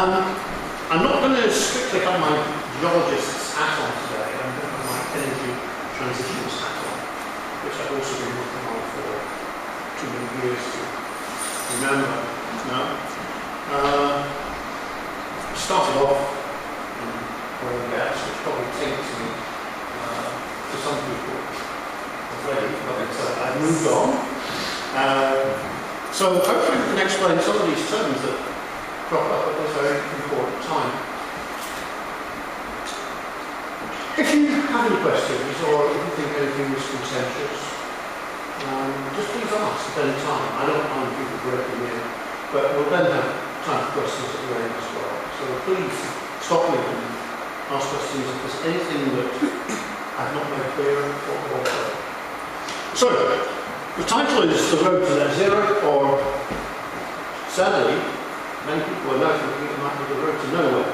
I'm not going to strictly have my geologist's hat on today. I'm going to have my energy transitions hat on, which I've also been working on for too many years to remember. No? Started off in oil and gas, which probably takes me to some people already, but I've moved on. So hopefully we can explain some of these terms that crop up at this very important time. If you have any questions or if you think anything is contentious, just please ask at any time. I don't mind people breaking in, but we'll then have time for questions at the end as well. So please stop me and ask questions if there's anything that I've not made clear or whatever. So, the title is The Road to Net Zero, or sadly, many people are now thinking it might be the road to nowhere.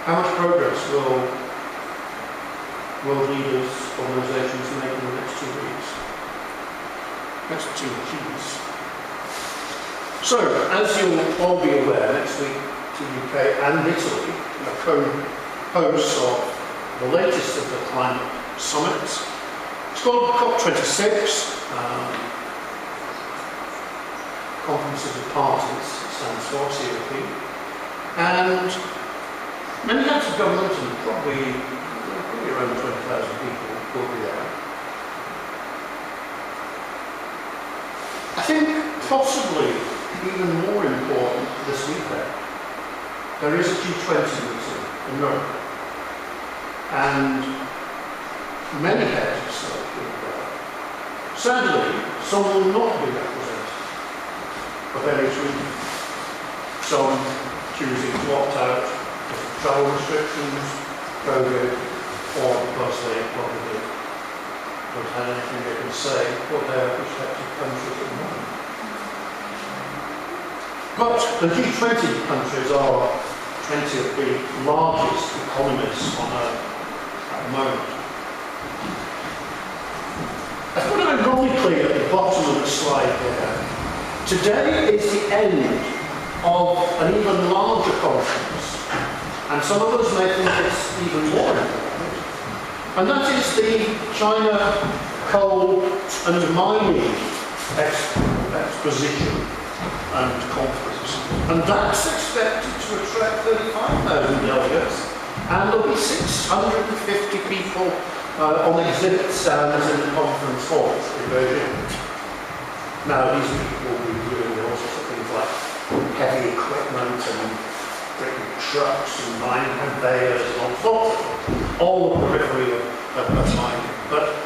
How much progress will world leaders, organisations make in the next 2 weeks? Next 2 weeks. So, as you'll all be aware, next week the UK and Italy are co-hosts of the latest of the climate summits. It's called COP26, Conference of the Parties, it stands for COP, and many heads of government and probably around 20,000 people will be there. I think possibly even more important this weekend, there is a G20 meeting in Rome, and many heads of state will be there. Sadly, some will not be represented for various reasons. Some choosing to opt out of travel restrictions, COVID, or because they probably don't have anything they can say for their respective countries at the moment. But the G20 countries are 20 of the largest economies on Earth at the moment. I've put it ironically at the bottom of the slide here. Today is the end of an even larger conference, and some of us may think it's even more important, and that is the China Coal and Mining Exposition and Conference. And that's expected to attract 35,000 delegates, and there'll be 650 people on exhibit stands in the conference hall in Beijing. Now, these people will be doing all sorts of things like heavy equipment and bringing trucks and mining conveyors and all sorts of things, all of the periphery of mining. But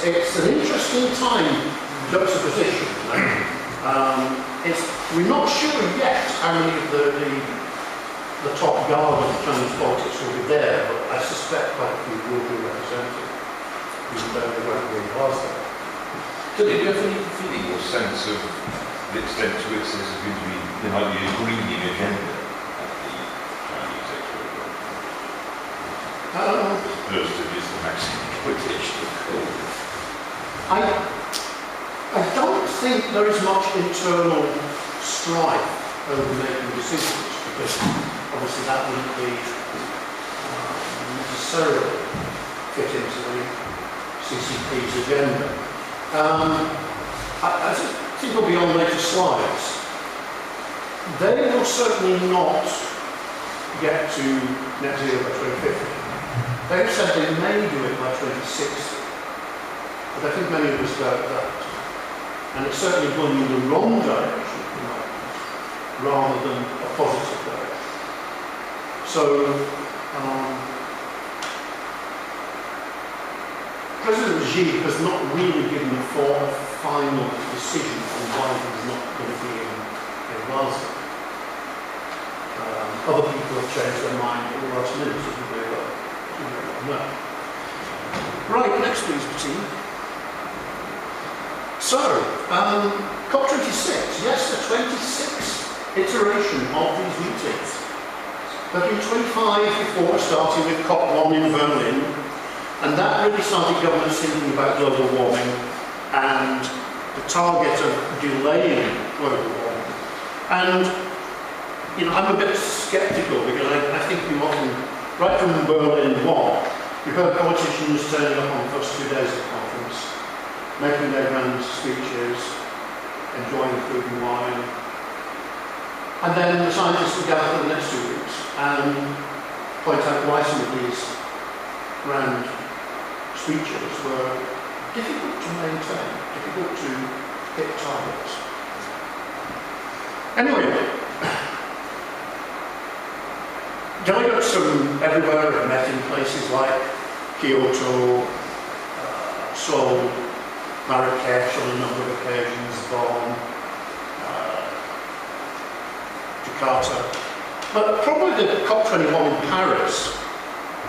it's an interesting time juxtaposition. We're not sure yet how many of the top guard of Chinese politics will be there, but I suspect quite a few will be represented, even though they won't be in Glasgow. Do you have any feeling or sense of the extent to which this is going to be a greening agenda at the Chinese export? First, it is the maximum exploitation of coal. I don't think there is much internal strife over making decisions, because obviously that wouldn't be necessarily fit into the CCP's agenda. I think it'll be on later slides. They will certainly not get to net zero by 2050. They've said they may do it by 2060, but I think many of us doubt that. And it's certainly going in the wrong direction, rather than a positive direction. So, President Xi has not really given a final decision on why he's not going to be in Glasgow. Other people have changed their mind at the last minute, as you may well know. Right, next please, Bettina. So, COP26, yes, the 26th iteration of these meetings. There have been 25 before, starting with COP1 in Berlin, and that really started governments thinking about global warming and the target of delaying global warming. And you know, I'm a bit sceptical because I think we often, right from Berlin 1, we've heard politicians turning up on the first 2 days of the conference, making their grand speeches, enjoying food and wine. And then the scientists would gather for the next 2 weeks and point out why some of these grand speeches were difficult to maintain, difficult to hit targets. Anyway, delegates from everywhere have met in places like Kyoto, Seoul, Marrakesh on a number of occasions, Bonn, Jakarta. But probably the COP21 in Paris,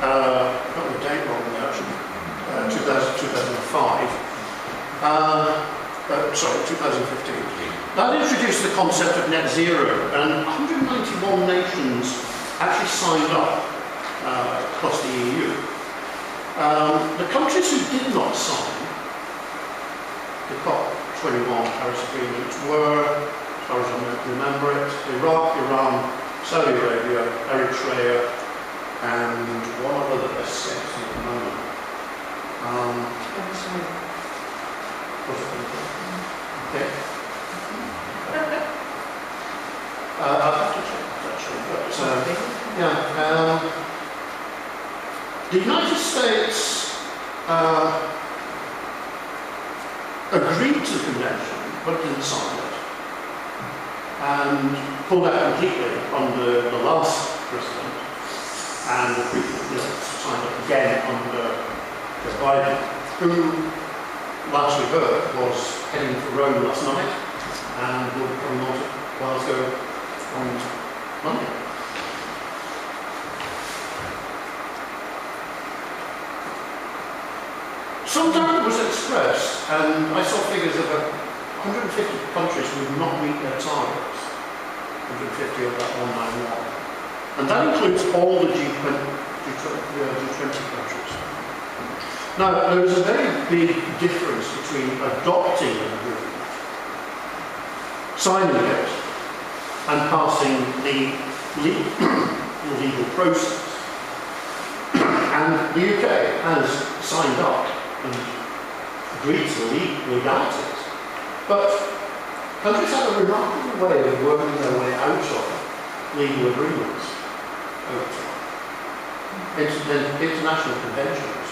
I got the date wrong there actually, 2005, sorry, 2015. That introduced the concept of net zero, and 191 nations actually signed up across the EU. The countries who did not sign the COP21 Paris Agreement were, as far as I remember it, Iraq, Iran, Saudi Arabia, Eritrea, and one other that escapes me at the moment. Okay. I'll have to check that actually, but yeah. The United States agreed to the convention, but didn't sign it, and pulled out completely under the last president, and signed up again under Joe Biden, who, last we heard, was heading for Rome last night, and will be coming on to Glasgow on Monday. Some doubt was expressed, and I saw figures of 150 countries who would not meet their targets. 150 of that 191. And that includes all the G20 countries. Now, there is a very big difference between adopting an agreement, signing it, and passing the legal process. And the UK has signed up and agreed to the legalities. But countries have a remarkable way of working their way out of legal agreements over time. International conventions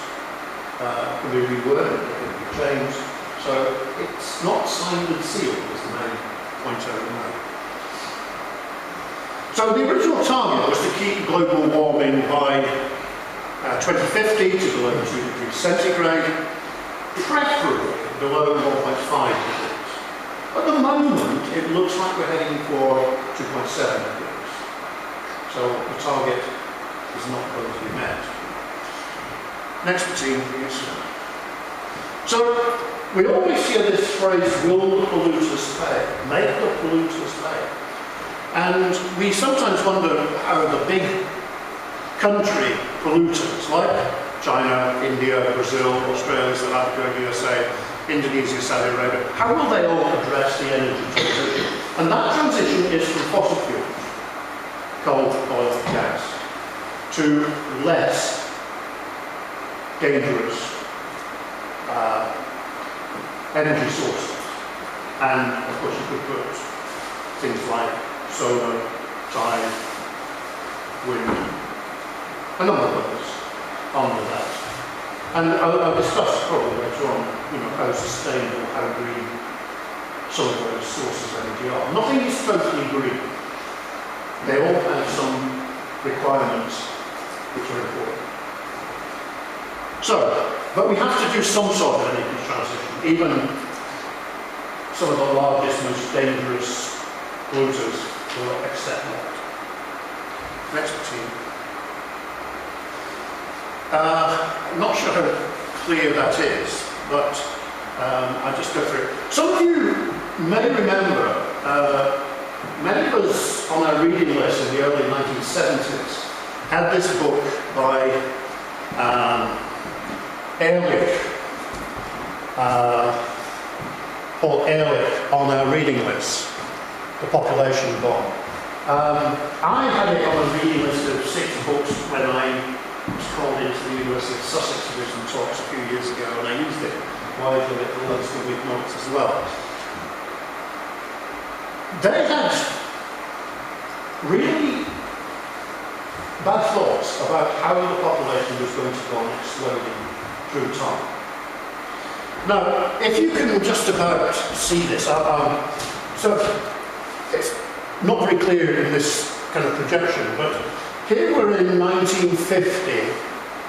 can be reworded, they can be changed. So it's not signed and sealed is the main point I would make. So the original target was to keep global warming by 2050 to below 2 degrees centigrade, preferably below 1.5 degrees. At the moment, it looks like we're heading for 2.7 degrees. So the target is not going to be met. Next team, please. So we always hear this phrase, will the polluters pay? Make the polluters pay. And we sometimes wonder how the big country polluters like China, India, Brazil, Australia, South Africa, USA, Indonesia, Saudi Arabia, how will they all address the energy transition? And that transition is from fossil fuels, coal, oil, gas, to less dangerous energy sources. And of course you could put things like solar, tide, wind, a number of others under that. And I'll discuss probably later on, how sustainable, how green some of those sources of energy are. Nothing is totally green. They all have some requirements which are important. So, but we have to do some sort of energy transition. Even some of the largest, most dangerous polluters will accept that. Next team. I'm not sure how clear that is, but I'll just go through it. Some of you may remember, many of us on our reading list in the early 1970s had this book by Ehrlich, Paul Ehrlich, on our reading list, The Population Bomb. I had it on a reading list of 6 books when I was called into the University of Sussex to do some talks a few years ago, and I used it widely at the London School of Economics as well. They had really bad thoughts about how the population was going to go on exploding through time. Now, if you can just about see this, so it's not very clear in this kind of projection, but here we're in 1950,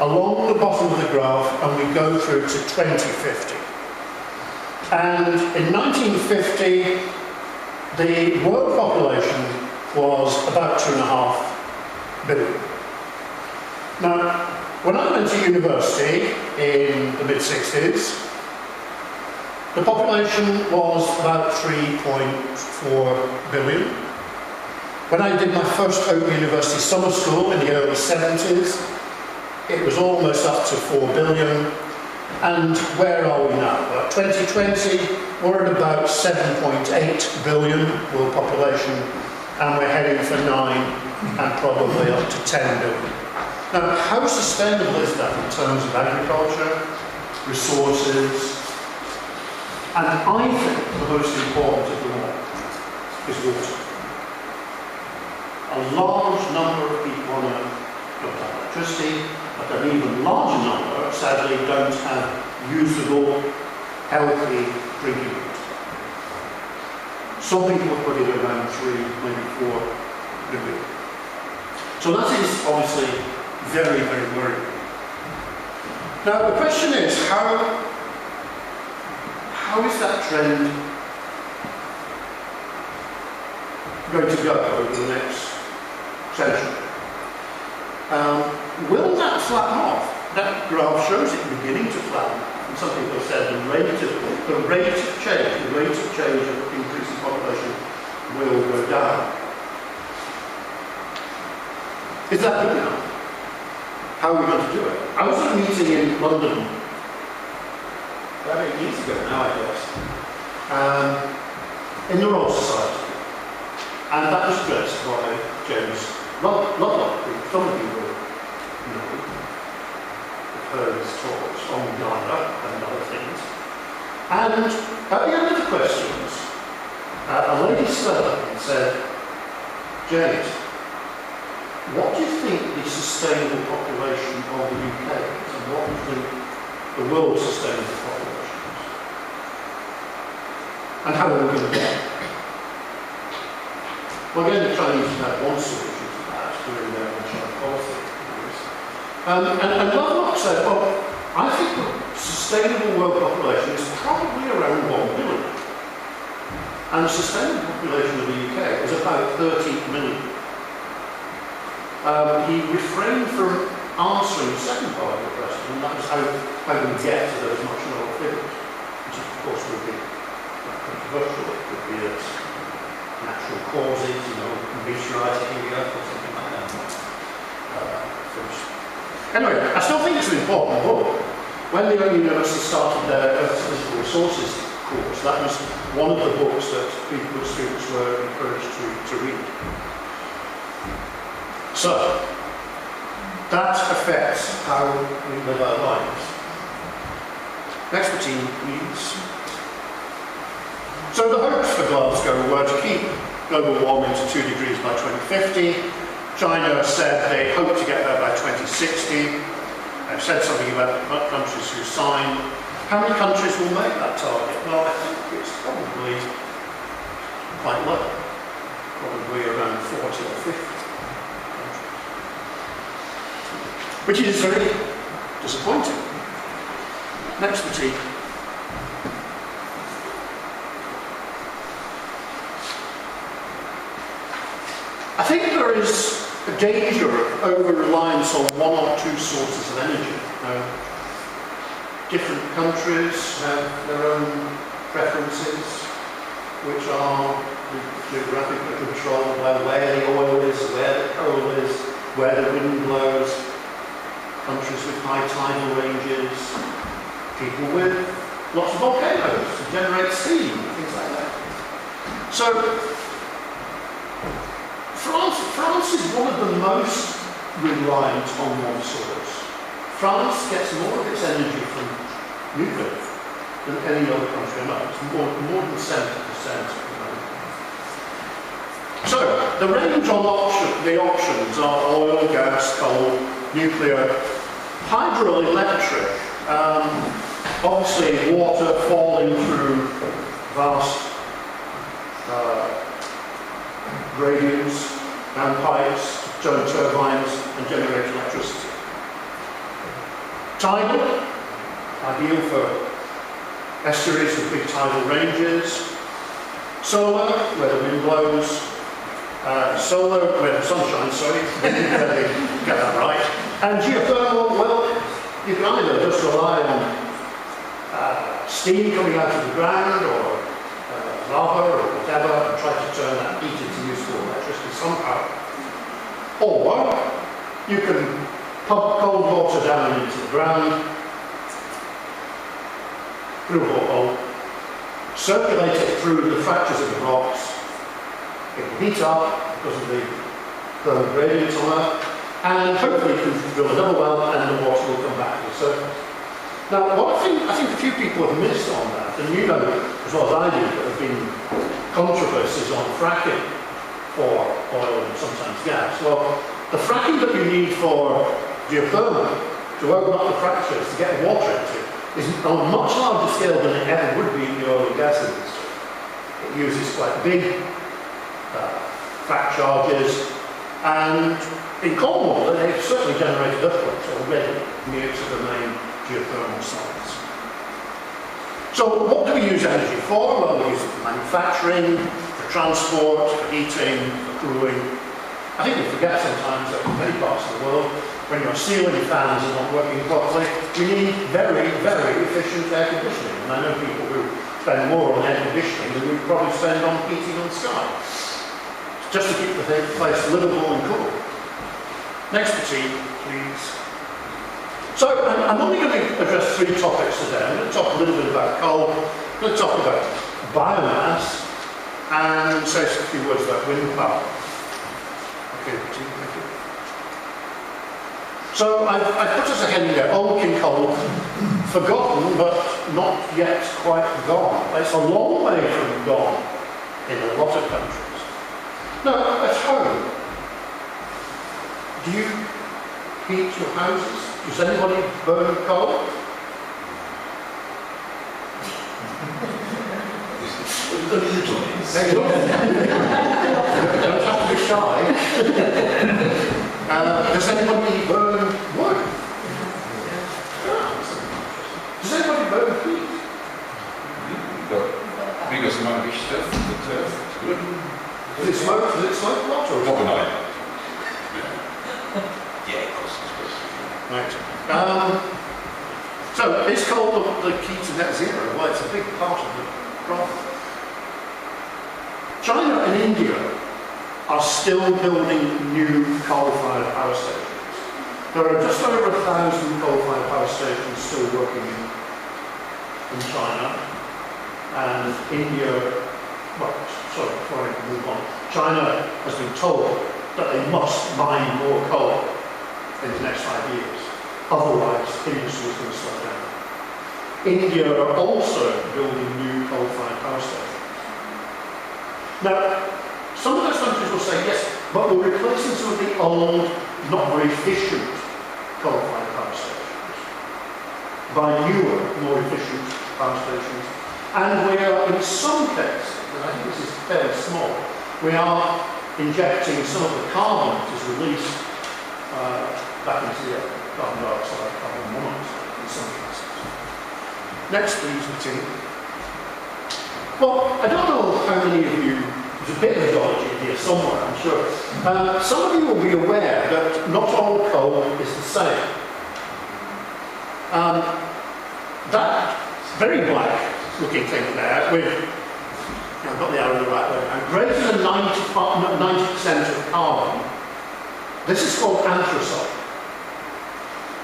along the bottom of the graph, and we go through to 2050. And in 1950, the world population was about 2.5 billion. Now, when I went to university in the mid-60s, the population was about 3.4 billion. When I did my first Open University summer school in the early 70s, it was almost up to 4 billion. And where are we now? Well, 2020, we're at about 7.8 billion world population, and we're heading for 9 and probably up to 10 billion. Now, how sustainable is that in terms of agriculture, resources? And I think the most important of them all is water. A large number of people on Earth don't have electricity, but an even larger number, sadly, don't have usable, healthy drinking water. Some people put it around 3, maybe 4 billion. So that is obviously very, very worrying. Now the question is, how is that trend going to go over the next century? Will that flatten off? That graph shows it beginning to flatten. And some people have said the rate of change of increasing population will go down. Is that good enough? How are we going to do it? I was at a meeting in London about 8 years ago now, I guess, in the Royal Society, and that was addressed by James Lovelock, who some of you will know, have heard his talks on Ghana and other things. And at the end of the questions, a lady stood up and said, James, what do you think the sustainable population of the UK is, and what do you think the world's sustainable population is? And how are we going to get it? Well, again, the Chinese have had one solution to that during their China policy. And Lovelock said, well, I think the sustainable world population is probably around 1 billion. And the sustainable population of the UK is about 30 million. He refrained from answering the second part of the question, and that was how we get to those much lower figures, which of course would be controversial. It could be as natural causes, meteorites hitting the Earth or something like that. Anyway, I still think it's an important book. When the Open University started their Earth Physical Resources course, that was one of the books that students were encouraged to read. So, that affects how we live our lives. Next routine, please. So the hopes for Glasgow were to keep global warming to 2 degrees by 2050. China said they hope to get there by 2060. They've said something about the countries who signed. How many countries will make that target? Well, I think it's probably quite low. Probably around 40 or 50. Which is very disappointing. Next critique. I think there is a danger of over-reliance on 1 or 2 sources of energy. Different countries have their own preferences, which are geographically controlled by where the oil is, where the coal is, where the wind blows. Countries with high tidal ranges, people with lots of volcanoes to generate steam, things like that. So, for is one of the most reliant on one source. France gets more of its energy from nuclear than any other country I know. It's more than 70% at the moment. So, the range on the options are oil, gas, coal, nuclear, hydroelectric, obviously water falling through vast gradients and pipes, turn turbines and generate electricity. Tidal, ideal for estuaries with big tidal ranges. Solar, where the wind blows. Solar, where the sun shines, sorry, get that right. And geothermal, well, you can either just rely on steam coming out of the ground or lava or whatever and try to turn that heat into useful electricity somehow. Or you can pump cold water down into the ground through a borehole, circulate it through the fractures of the rocks. It will heat up because of the thermal gradients on that, and hopefully you can drill another well and the water will come back to the surface. Now, what I think a few people have missed on that, and you know as well as I do, there have been controversies on fracking for oil and sometimes gas. Well, the fracking that you need for geothermal to open up the fractures to get water into is on a much larger scale than it ever would be in the oil and gas industry. It uses quite big frac charges, and in Cornwall they've certainly generated upwards already near to the main geothermal sites. So what do we use energy for? Well, we use it for manufacturing, for transport, for heating, for cooling. I think we forget sometimes that in many parts of the world, when your ceiling fans are not working properly, you need very, very efficient air conditioning. And I know people who spend more on air conditioning than we probably spend on heating on Skye, just to keep the place livable and cool. Next fatigue, please. So I'm only going to address 3 topics today. I'm going to talk a little bit about coal, I'm going to talk about biomass, and say a few words about wind power. Okay, thank you. So I've put as a heading there, old King Coal, forgotten but not yet quite gone. It's a long way from gone in a lot of countries. Now, at home, do you heat your houses? Does anybody burn coal? There you go. Don't have to be shy. Does anybody burn wood? Does anybody burn heat? Biggest amount of stuff, the turf, it's good. Does it smoke? Does it smoke a lot or? Top of night. Yeah, of course. Right. So is coal the key to net zero? Well, it's a big part of the problem. China and India are still building new coal-fired power stations. There are just over 1,000 coal-fired power stations still working in China, and India, well, sorry, before I move on, China has been told that they must mine more coal in the next 5 years. Otherwise, industry is going to slow down. India are also building new coal-fired power stations. Now, some of those countries will say, yes, but we're replacing some of the old, not very efficient coal-fired power stations by newer, more efficient power stations. And we are, in some cases, and I think this is fairly small, we are injecting some of the carbon that is released back into the air, carbon dioxide, carbon monoxide in some cases. Next, please, Martin. Well, I don't know how many of you, there's a bit of geology here somewhere, I'm sure. Some of you will be aware that not all coal is the same. That very black looking thing there with, I've got the arrow the right way now, greater than 90% of carbon, this is called anthracite.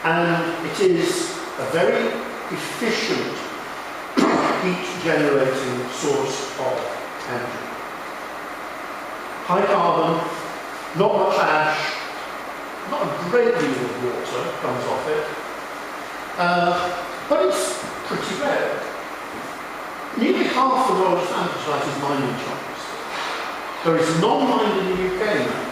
And it is a very efficient heat generating source of energy. High carbon, not much ash, not a great deal of water comes off it, but it's pretty rare. Nearly half the world's anthracite is mined in China. There is non-mined in the UK now.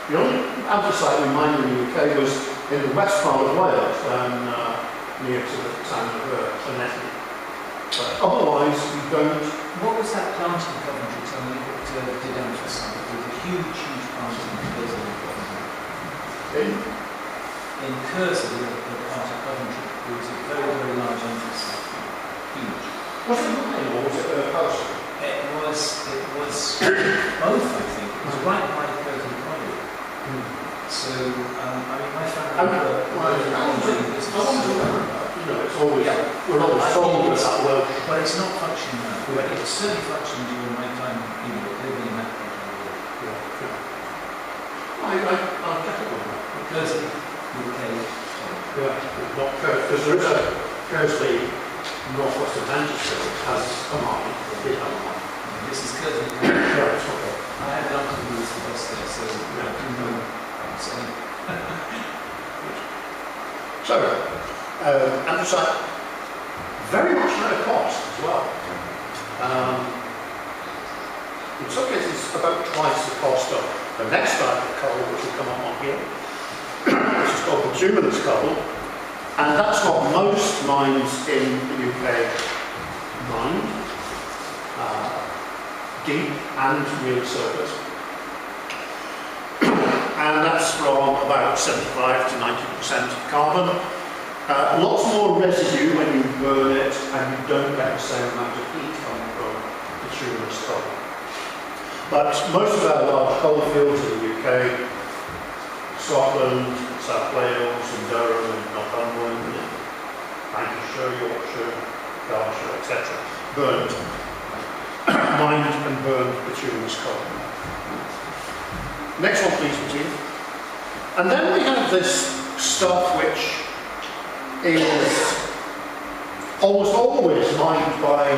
The only anthracite we mined in the UK was in the west part of Wales, near to the town of Llanelli. But otherwise, we don't. What was that plant in Coventry, Tony, that did anthracite? There was a huge plant in Curzon. In Curzon, the part of Coventry, there was a very, very large anthracite plant. Huge. Was it mine or was it postal? It was both, I think. It was right by Curzon College. So, I mean, my family it's always, we're always told about that work. but it's not functioning now. But it certainly functioned during my time, living in that part of the world. I'll check it on that. Curzon, UK. Yeah, not because there is a Kersley, northwest of Manchester, which has a mine, or did have a mine. This is Curzon. Yeah, it's okay. I had an uncle who was the boss there, so I do know. So, anthracite, very much low cost as well. In some cases, about twice the cost of the next type of coal, which will come up on here, which is called bituminous coal, and that's what most mines in the UK mine, deep and near the surface. And that's from about 75 to 90% carbon. Lots more residue when you burn it, and you don't get the same amount of heat coming from bituminous coal. But most of our large coal fields in the UK, Scotland, South Wales, and Durham, and Northumberland, and Lancashire, Yorkshire, Derbyshire, etc., mined and burned bituminous coal. Next one, please, Matilda. And then we have this stuff which is almost always mined by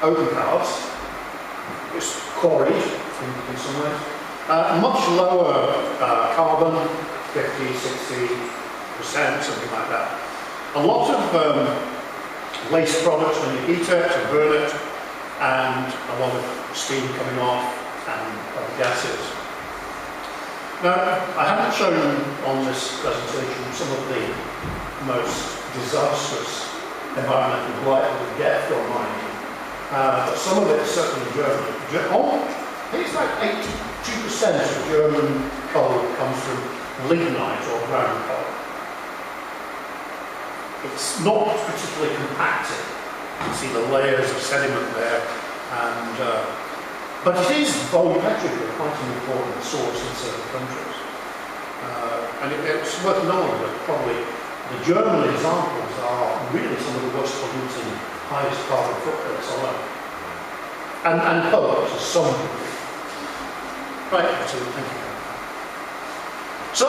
open cast. It's quarried in some ways. Much lower carbon, 50, 60%, something like that. A lot of waste products when you heat it and burn it, and a lot of steam coming off and other gases. Now, I haven't shown on this presentation some of the most disastrous environmental blight that we get from mining, but some of it is certainly German. I think it's like 82% of German coal comes from lignite or brown coal. It's not particularly compacted. You can see the layers of sediment there, and but it is volumetrically quite an important source in certain countries. And it's worth knowing that probably the German examples are really some of the worst polluting, highest carbon footprints alone. And Poland to some degree. Right, so thank you. So,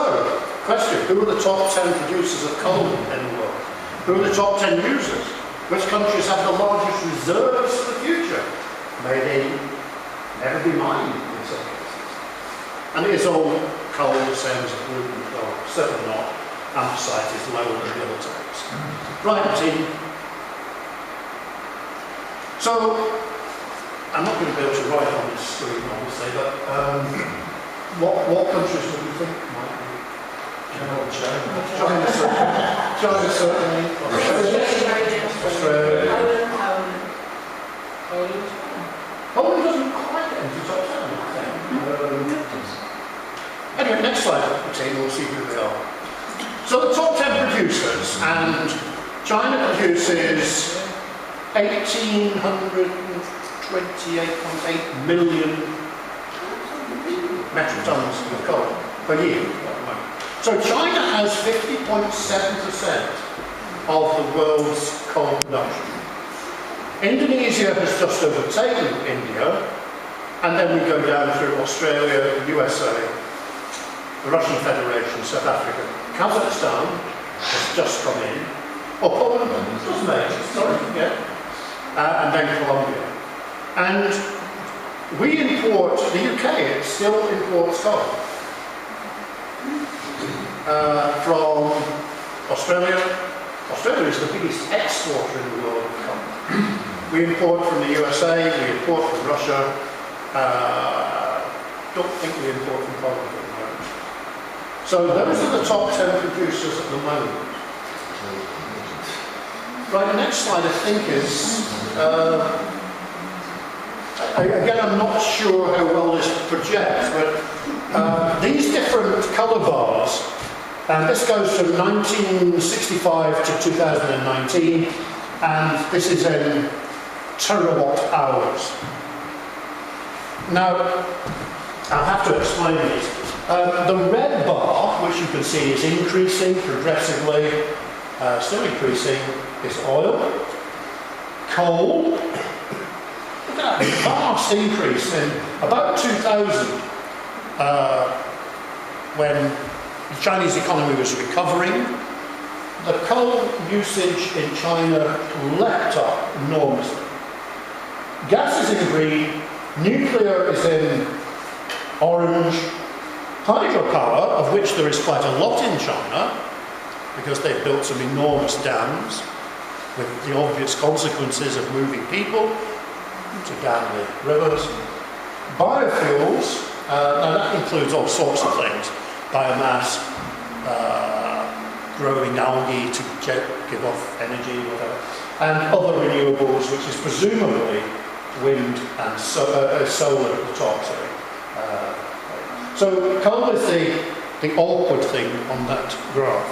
question, who are the top 10 producers of coal in the world? Who are the top 10 users? Which countries have the largest reserves for the future? May they never be mined in some cases. And it is all coal, the same as a pollutant coal. Certainly not. Anthracite is lower than the other types. Right, team. So, I'm not going to be able to write on this screen, obviously, but what countries would you think might be? China certainly. Australia. Poland doesn't quite get into the top 10, I think. Anyway, next slide, we'll see who they are. So the top 10 producers, and China produces 1,828.8 million metric tons of coal per year. So China has 50.7% of the world's coal production. Indonesia has just overtaken India, and then we go down through Australia, USA, the Russian Federation, South Africa, Kazakhstan has just come in, or Poland just made, sorry, yeah, and then Colombia. And we import, the UK still imports coal. from Australia. Australia is the biggest exporter in the world of coal. We import from the USA, we import from Russia. Don't think we import from Poland at the moment. So those are the top 10 producers at the moment. Right, the next slide I think is, again I'm not sure how well this projects, but these different colour bars, and this goes from 1965 to 2019, and this is in terawatt hours. Now, I'll have to explain these. The red bar, which you can see is increasing progressively, still increasing, is oil. Coal, look at that vast increase in about 2000, when the Chinese economy was recovering. The coal usage in China leapt up enormously. Gas is in green, nuclear is in orange, hydropower, of which there is quite a lot in China, because they've built some enormous dams, with the obvious consequences of moving people to down the rivers. Biofuels, now that includes all sorts of things, biomass, growing algae to give off energy, whatever, and other renewables, which is presumably wind and solar at the top, sorry. So coal is the awkward thing on that graph.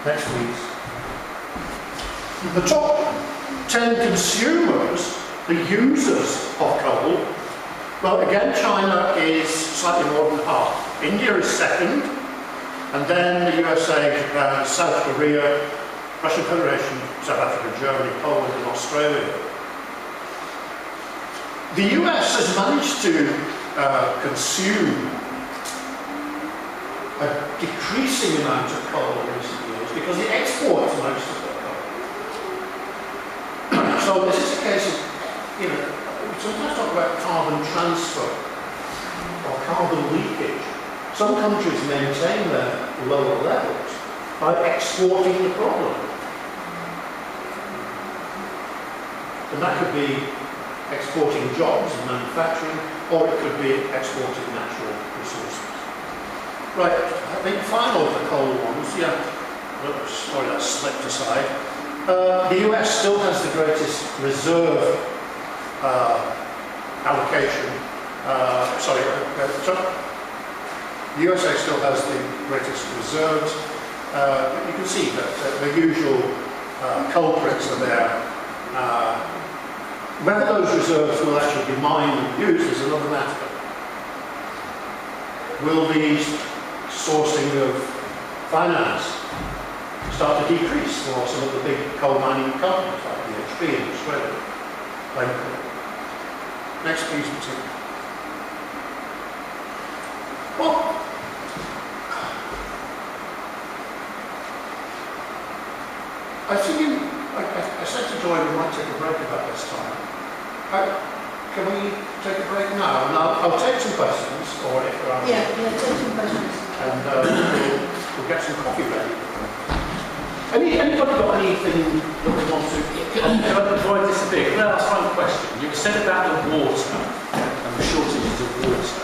Next, please. The top 10 consumers, the users of coal, well, again, China is slightly more than half. India is second, and then the USA, Japan, South Korea, Russian Federation, South Africa, Germany, Poland, and Australia. The US has managed to consume a decreasing amount of coal in recent years because it exports most of their coal. So this is a case of, we sometimes talk about carbon transfer or carbon leakage. Some countries maintain their lower levels by exporting the problem. And that could be exporting jobs and manufacturing, or it could be exporting natural resources. Right, I think final of the coal ones, sorry that slipped aside. The US still has the greatest reserve allocation, the USA still has the greatest reserves. You can see that the usual culprits are there. Whether those reserves will actually be mined and used is another matter. Will the sourcing of finance start to decrease for some of the big coal mining companies like BHP in Australia? Next, please, Matilda. Well, I think I said to Joy we might take a break about this time. Can we take a break now? And I'll take some questions, or if there are. Yeah, take some questions. And we'll get some coffee ready. Anybody got anything that we want to? Before I disappear, can I ask one question? You said about the water and the shortages of water.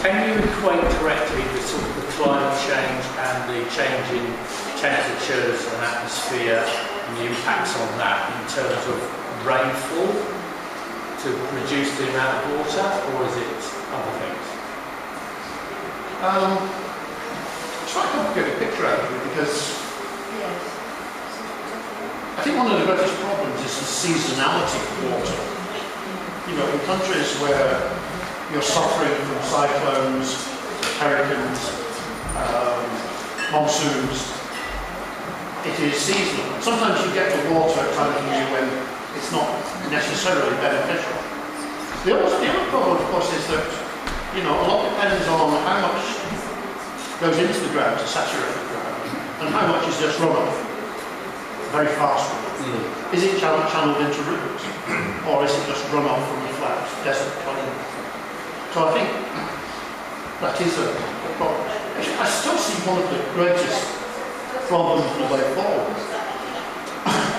Can you equate correctly the sort of the climate change and the change in temperatures and atmosphere and the impacts on that in terms of rainfall to reduce the amount of water, or is it other things? Try to get a picture out of it because Yes. I think one of the greatest problems is the seasonality of water. In countries where you're suffering from cyclones, hurricanes, monsoons, it is seasonal. Sometimes you get the water at times of year when it's not necessarily beneficial. The other problem, of course, is that a lot depends on how much goes into the ground to saturate the ground and how much is just runoff, very fast runoff. Is it channeled into rivers, or is it just runoff from the flat desert plain? So I think that is a problem. which I still see one of the greatest problems for the way forward.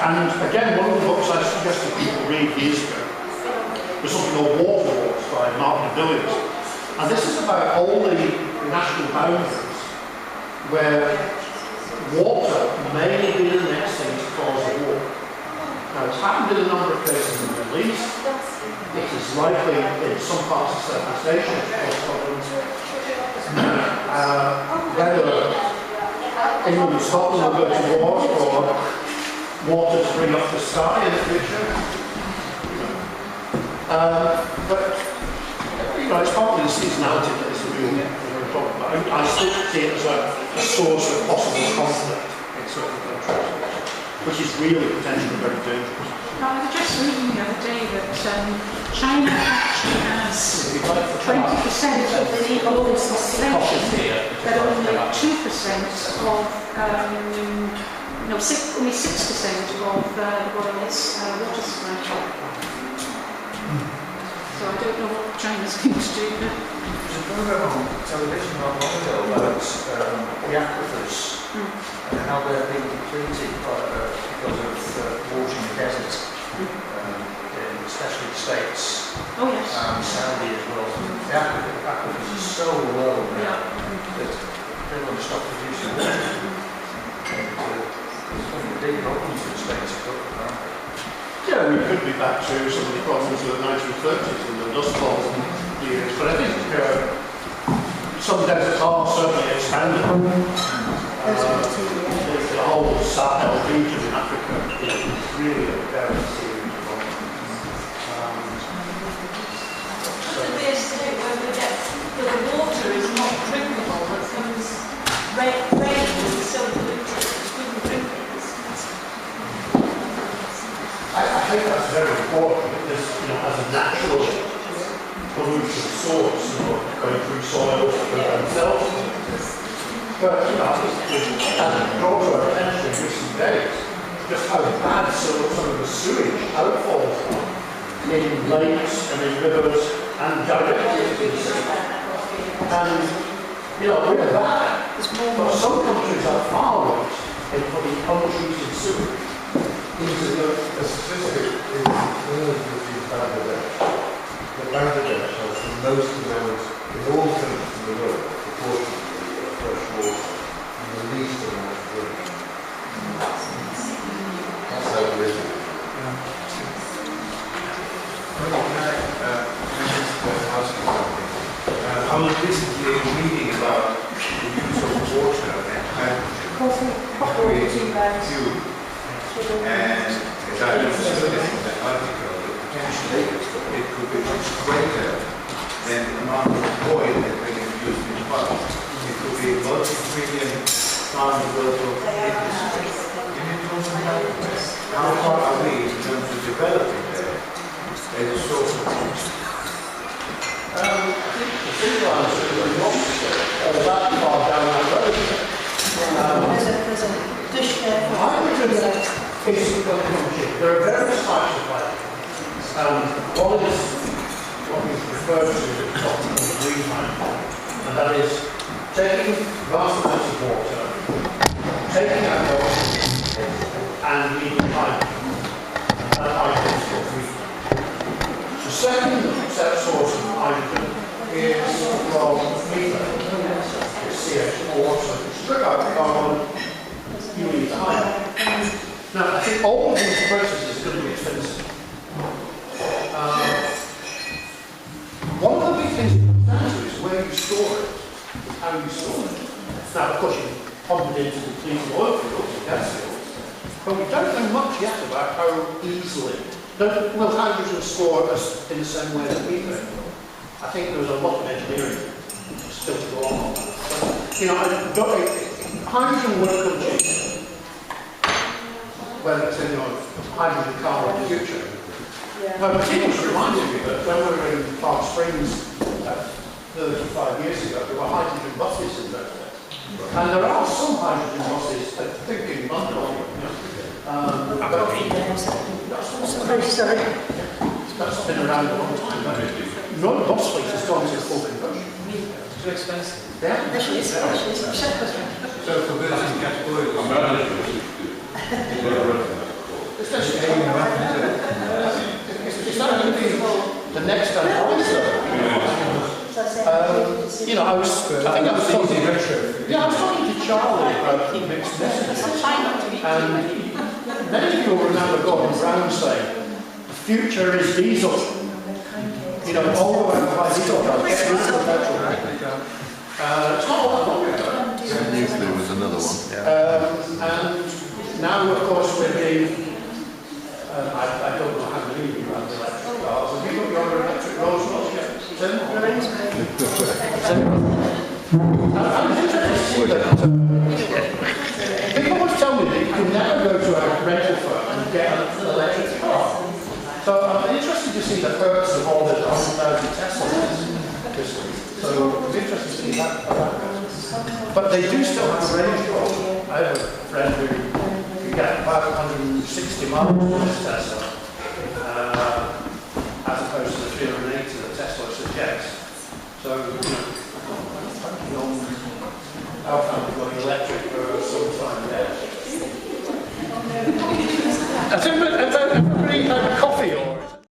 And again, one of the books I suggested people read years ago was something called Water Wars by Martin Williams. And this is about all the national boundaries where water may be the next thing to cause a war. Now, it's happened in a number of places in the Middle East. It is likely in some parts of Southeast Asia to cause problems. Whether England and Scotland will go to war or water to bring up the Skye in the future. But it's partly the seasonality that is the real problem. But I still see it as a source of possible conflict in certain countries, which is really potentially very dangerous. I was just reading the other day that China actually has 20% of the global population, but only 2% of, only 6% of the world's water supply. So I don't know what China's going to do. But there's a program on television not long ago about the aquifers and how they're being depleted because of water in the desert, especially the States. oh yes, Saudi as well. The aquifers are so low now that they want to stop producing water. And it's one of the big problems for the States to cope with, aren't they? Yeah, we could be back to some of the problems of the 1930s and the Dust Bowl years, but I think some deserts are certainly expanding. The whole Sahel region in Africa is really a very serious problem. Could there be a state where the water is not drinkable, that comes rain is so polluted that you couldn't drink it? I think that's very important because, as a natural pollution source, going through soils for themselves. But, I think we've drawn to our attention in recent days just how bad some of the sewage outfalls are in lakes and in rivers and directly into the sea. And, we're bad. But some countries are far worse in putting untreated sewage into the statistic is relatively Bangladesh. But Bangladesh has the most amount in all countries in the world, proportionately, of fresh water and the least amount of drink. That's how it is. I was recently reading about the use of water and hydrogen to create fuel. And as I understood it in the article, the potential it could be much greater than the amount of oil that we can use in the past. It could be multi-trillion pounds worth of industry. Can you tell us about that? How far are we in terms of developing that as a source of energy? I think the single answer is not that far down that road. There's a dish there for Hydrogen is going to come cheap. There are various types of hydrogen. One is what we refer to as optimal green hydrogen, and that is taking vast amounts of water, taking out oxygen, and leaving hydrogen. And that hydrogen is called green. The second source of hydrogen is from methane. It's CH4, so strip out the carbon, you need hydrogen. Now, I think all of these processes are going to be expensive. One of the big things it comes down to is where you store it, how you store it. Now, of course, you pump it into the clean oil fields and gas fields, but we don't know much yet about how easily. Will hydrogen store us in the same way that methane will? I think there's a lot of engineering still to go on. But, hydrogen will come cheap. Whether it's in hydrogen car in the future. But it was reminded me that when we were in Park Springs 35 years ago, there were hydrogen buses in those days. And there are some hydrogen buses, I think in London, that's been around a long time. No bus fleet has gone to full conversion. Too expensive. She's shepherd's So for building gas boilers. It's not going to be the next advisor. You know, I think I was talking, yeah, I was talking to Charlie about mixed messages. And many of you will remember Gordon Brown saying, the future is diesel. You know, all the way to buy diesel cars, get rid of the petrol. It's not all that long ago. Nuclear was another one. And now, of course, with the, I don't know how many of you have electric cars. Have you got your electric Rolls Royce yet? Tim? I'm interested to see that. People always tell me that you can never go to a rental firm and get an electric car. So I'm interested to see the perks of all the 100,000 Teslas this week. So it's interesting to see how that goes. But they do still have a range problem. I have a friend who get about 160 miles with this Tesla, as opposed to the 380 that Tesla suggests. So, you know, our family got electric for some time there. Has everybody had